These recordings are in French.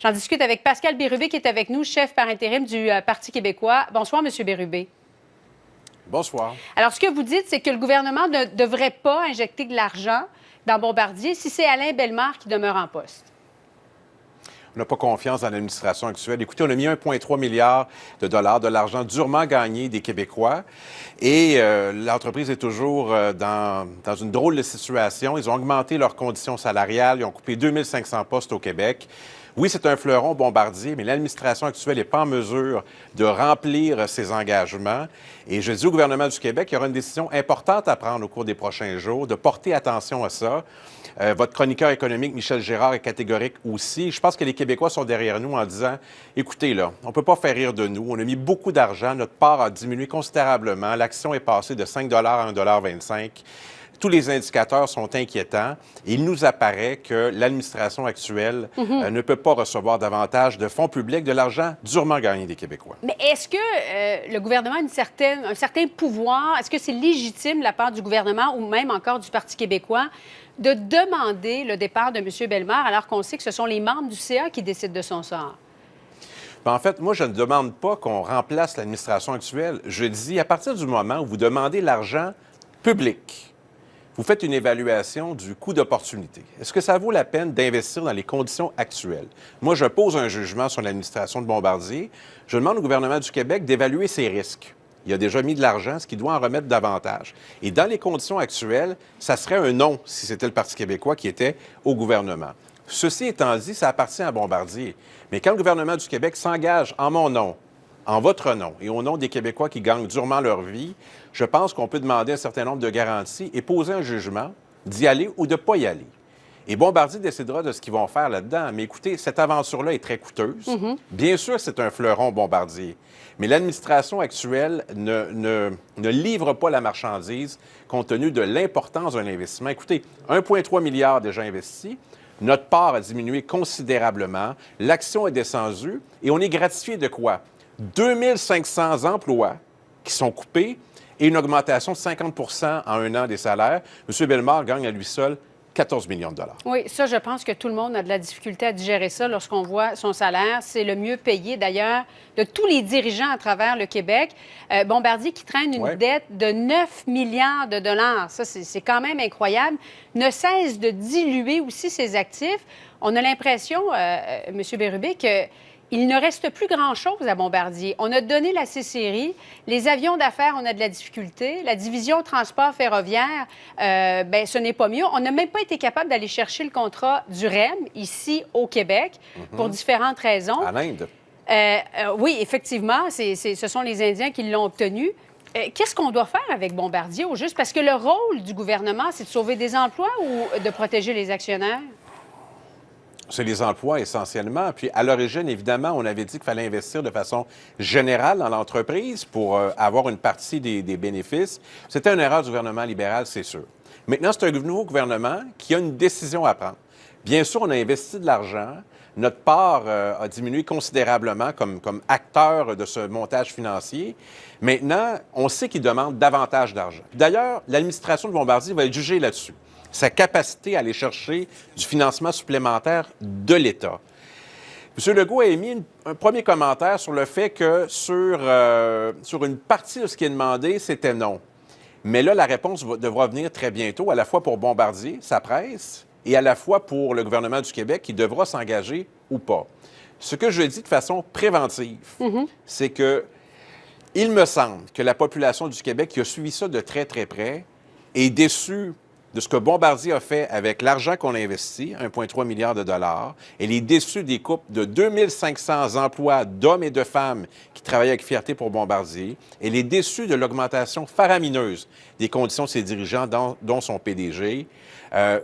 J'en discute avec Pascal Bérubé, qui est avec nous, chef par intérim du Parti québécois. Bonsoir, M. Bérubé. Bonsoir. Alors, ce que vous dites, c'est que le gouvernement ne devrait pas injecter de l'argent dans Bombardier si c'est Alain Bellemare qui demeure en poste. On n'a pas confiance dans l'administration actuelle. Écoutez, on a mis 1,3 milliard de dollars, de l'argent durement gagné des Québécois. Et l'entreprise est toujours dans une drôle de situation. Ils ont augmenté leurs conditions salariales. Ils ont coupé 2500 postes au Québec. Oui, c'est un fleuron Bombardier, mais l'administration actuelle n'est pas en mesure de remplir ses engagements. Et je dis au gouvernement du Québec qu'il y aura une décision importante à prendre au cours des prochains jours, de porter attention à ça. Votre chroniqueur économique, Michel Gérard, est catégorique aussi. Je pense que les Québécois sont derrière nous en disant, écoutez, là, on ne peut pas faire rire de nous. On a mis beaucoup d'argent. Notre part a diminué considérablement. L'action est passée de 5 à 1,25 $. Tous les indicateurs sont inquiétants. Il nous apparaît que l'administration actuelle ne peut pas recevoir davantage de fonds publics, de l'argent durement gagné des Québécois. Mais est-ce que le gouvernement a un certain pouvoir? Est-ce que c'est légitime de la part du gouvernement ou même encore du Parti québécois de demander le départ de M. Bellemare alors qu'on sait que ce sont les membres du CA qui décident de son sort? Bien, en fait, moi, je ne demande pas qu'on remplace l'administration actuelle. Je dis, à partir du moment où vous demandez l'argent public, vous faites une évaluation du coût d'opportunité. Est-ce que ça vaut la peine d'investir dans les conditions actuelles? Moi, je pose un jugement sur l'administration de Bombardier. Je demande au gouvernement du Québec d'évaluer ses risques. Il a déjà mis de l'argent, ce qui doit en remettre davantage. Et dans les conditions actuelles, ça serait un non si c'était le Parti québécois qui était au gouvernement. Ceci étant dit, ça appartient à Bombardier. Mais quand le gouvernement du Québec s'engage en mon nom, en votre nom et au nom des Québécois qui gagnent durement leur vie, je pense qu'on peut demander un certain nombre de garanties et poser un jugement d'y aller ou de ne pas y aller. Et Bombardier décidera de ce qu'ils vont faire là-dedans. Mais écoutez, cette aventure-là est très coûteuse. Bien sûr, c'est un fleuron Bombardier. Mais l'administration actuelle ne livre pas la marchandise compte tenu de l'importance d'un investissement. Écoutez, 1,3 milliard déjà investi. Notre part a diminué considérablement. L'action est descendue. Et on est gratifié de quoi? 2500 emplois qui sont coupés et une augmentation de 50 en un an des salaires. M. Bellemare gagne à lui seul 14 millions de dollars. Oui, ça, je pense que tout le monde a de la difficulté à digérer ça lorsqu'on voit son salaire. C'est le mieux payé, d'ailleurs, de tous les dirigeants à travers le Québec. Bombardier, qui traîne une dette de 9 milliards de dollars, ça, c'est quand même incroyable, ne cesse de diluer aussi ses actifs. On a l'impression, M. Bérubé, que il ne reste plus grand-chose à Bombardier. On a donné la C-Série. Les avions d'affaires, on a de la difficulté. La division transport ferroviaire, ce n'est pas mieux. On n'a même pas été capable d'aller chercher le contrat du REM ici au Québec pour différentes raisons. À l'Inde. Oui, effectivement, ce sont les Indiens qui l'ont obtenu. Qu'est-ce qu'on doit faire avec Bombardier au juste? Parce que le rôle du gouvernement, c'est de sauver des emplois ou de protéger les actionnaires? C'est les emplois essentiellement. Puis à l'origine, évidemment, on avait dit qu'il fallait investir de façon générale dans l'entreprise pour avoir une partie des bénéfices. C'était une erreur du gouvernement libéral, c'est sûr. Maintenant, c'est un nouveau gouvernement qui a une décision à prendre. Bien sûr, on a investi de l'argent. Notre part a diminué considérablement comme acteur de ce montage financier. Maintenant, on sait qu'il demande davantage d'argent. D'ailleurs, l'administration de Bombardier va être jugée là-dessus. Sa capacité à aller chercher du financement supplémentaire de l'État. M. Legault a émis un premier commentaire sur le fait que sur une partie de ce qui est demandé, c'était non. Mais là, la réponse devra venir très bientôt, à la fois pour Bombardier, sa presse, et à la fois pour le gouvernement du Québec qui devra s'engager ou pas. Ce que je dis de façon préventive, c'est que il me semble que la population du Québec qui a suivi ça de très, très près est déçue de ce que Bombardier a fait avec l'argent qu'on a investi, 1,3 milliard de dollars. Elle est déçue des coupes de 2500 emplois d'hommes et de femmes qui travaillaient avec fierté pour Bombardier. Elle est déçue de l'augmentation faramineuse des conditions de ses dirigeants, dont son PDG.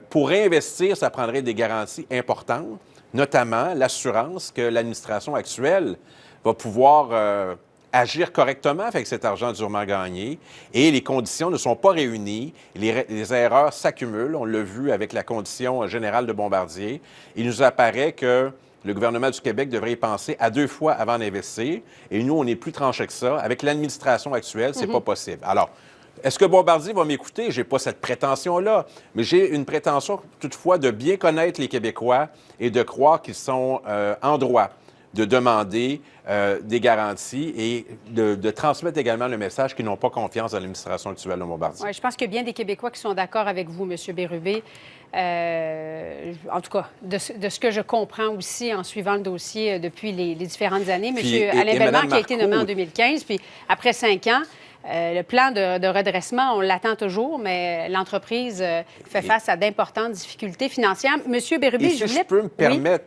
Pour réinvestir, ça prendrait des garanties importantes, notamment l'assurance que l'administration actuelle va pouvoir agir correctement avec cet argent durement gagné. Et les conditions ne sont pas réunies. Les erreurs s'accumulent. On l'a vu avec la condition générale de Bombardier. Il nous apparaît que le gouvernement du Québec devrait y penser à 2 fois avant d'investir. Et nous, on est plus tranché que ça. Avec l'administration actuelle, c'est pas possible. Alors, Est-ce que Bombardier va m'écouter? Je n'ai pas cette prétention-là, mais j'ai une prétention toutefois de bien connaître les Québécois et de croire qu'ils sont en droit de demander des garanties et de transmettre également le message qu'ils n'ont pas confiance dans l'administration actuelle de Bombardier. Oui, je pense qu'il y a bien des Québécois qui sont d'accord avec vous, M. Bérubé. En tout cas, de ce que je comprends aussi en suivant le dossier depuis les différentes années. M. Alain Bellemare, qui a été nommé en 2015, puis après 5 ans, le plan de redressement, on l'attend toujours, mais l'entreprise fait face à d'importantes difficultés financières. M. Bérubé, je peux me permettre...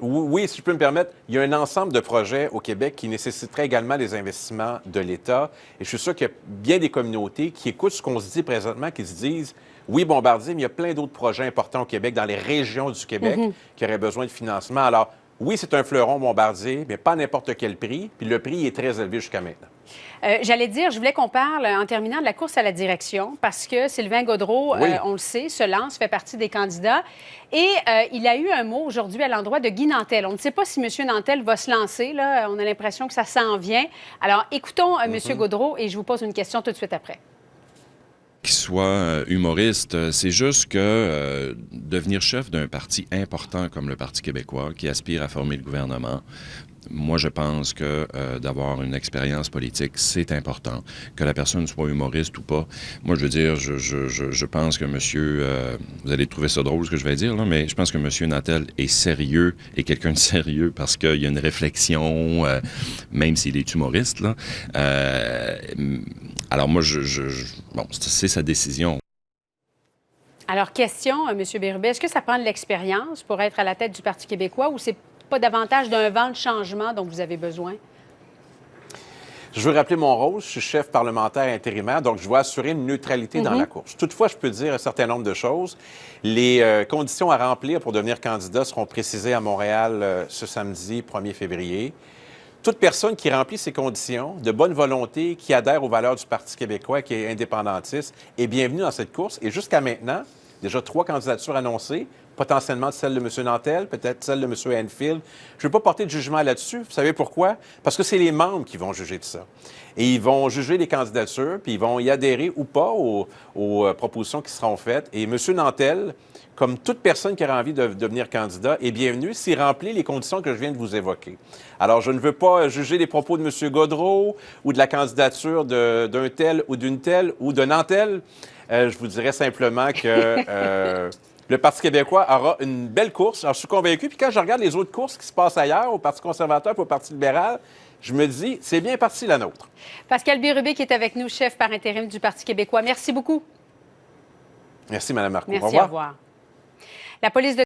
Oui, si je peux me permettre, il y a un ensemble de projets au Québec qui nécessiteraient également des investissements de l'État. Et je suis sûr qu'il y a bien des communautés qui écoutent ce qu'on se dit présentement, qui se disent, oui, Bombardier, mais il y a plein d'autres projets importants au Québec, dans les régions du Québec, qui auraient besoin de financement. Alors, oui, c'est un fleuron Bombardier, mais pas à n'importe quel prix. Puis le prix est très élevé jusqu'à maintenant. J'allais dire, je voulais qu'on parle, en terminant, de la course à la direction, parce que Sylvain Gaudreault, on le sait, se lance, fait partie des candidats. Et il a eu un mot aujourd'hui à l'endroit de Guy Nantel. On ne sait pas si M. Nantel va se lancer. Là. On a l'impression que ça s'en vient. Alors, écoutons M. Gaudreault et je vous pose une question tout de suite après. Qu'il soit humoriste, c'est juste que devenir chef d'un parti important comme le Parti québécois, qui aspire à former le gouvernement, moi, je pense que d'avoir une expérience politique, c'est important. Que la personne soit humoriste ou pas. Moi, je veux dire, je pense que monsieur... vous allez trouver ça drôle, ce que je vais dire, là, mais je pense que monsieur Nantel est sérieux et quelqu'un de sérieux parce qu'il y a une réflexion, même s'il est humoriste, là. Alors moi, bon, c'est sa décision. Alors, question, M. Bérubé, est-ce que ça prend de l'expérience pour être à la tête du Parti québécois ou c'est pas davantage d'un vent de changement dont vous avez besoin? Je veux rappeler mon rôle. Je suis chef parlementaire intérimaire, donc je dois assurer une neutralité dans la course. Toutefois, je peux dire un certain nombre de choses. Les conditions à remplir pour devenir candidat seront précisées à Montréal ce samedi 1er février. Toute personne qui remplit ces conditions, de bonne volonté, qui adhère aux valeurs du Parti québécois, qui est indépendantiste, est bienvenue dans cette course. Et jusqu'à maintenant, déjà 3 candidatures annoncées, potentiellement celle de M. Nantel, peut-être celle de M. Enfield. Je ne veux pas porter de jugement là-dessus. Vous savez pourquoi? Parce que c'est les membres qui vont juger de ça. Et ils vont juger les candidatures, puis ils vont y adhérer ou pas aux propositions qui seront faites. Et M. Nantel, comme toute personne qui aura envie de devenir candidat, est bienvenue s'il remplit les conditions que je viens de vous évoquer. Alors, je ne veux pas juger les propos de M. Gaudreault ou de la candidature d'un tel ou d'une telle ou de Nantel. Je vous dirais simplement que... le Parti québécois aura une belle course. Alors, je suis convaincu. Puis quand je regarde les autres courses qui se passent ailleurs, au Parti conservateur et au Parti libéral, je me dis, c'est bien parti la nôtre. Pascal Bérubé qui est avec nous, chef par intérim du Parti québécois. Merci beaucoup. Merci, Mme Marcoux. Merci, au revoir. au revoir. La police de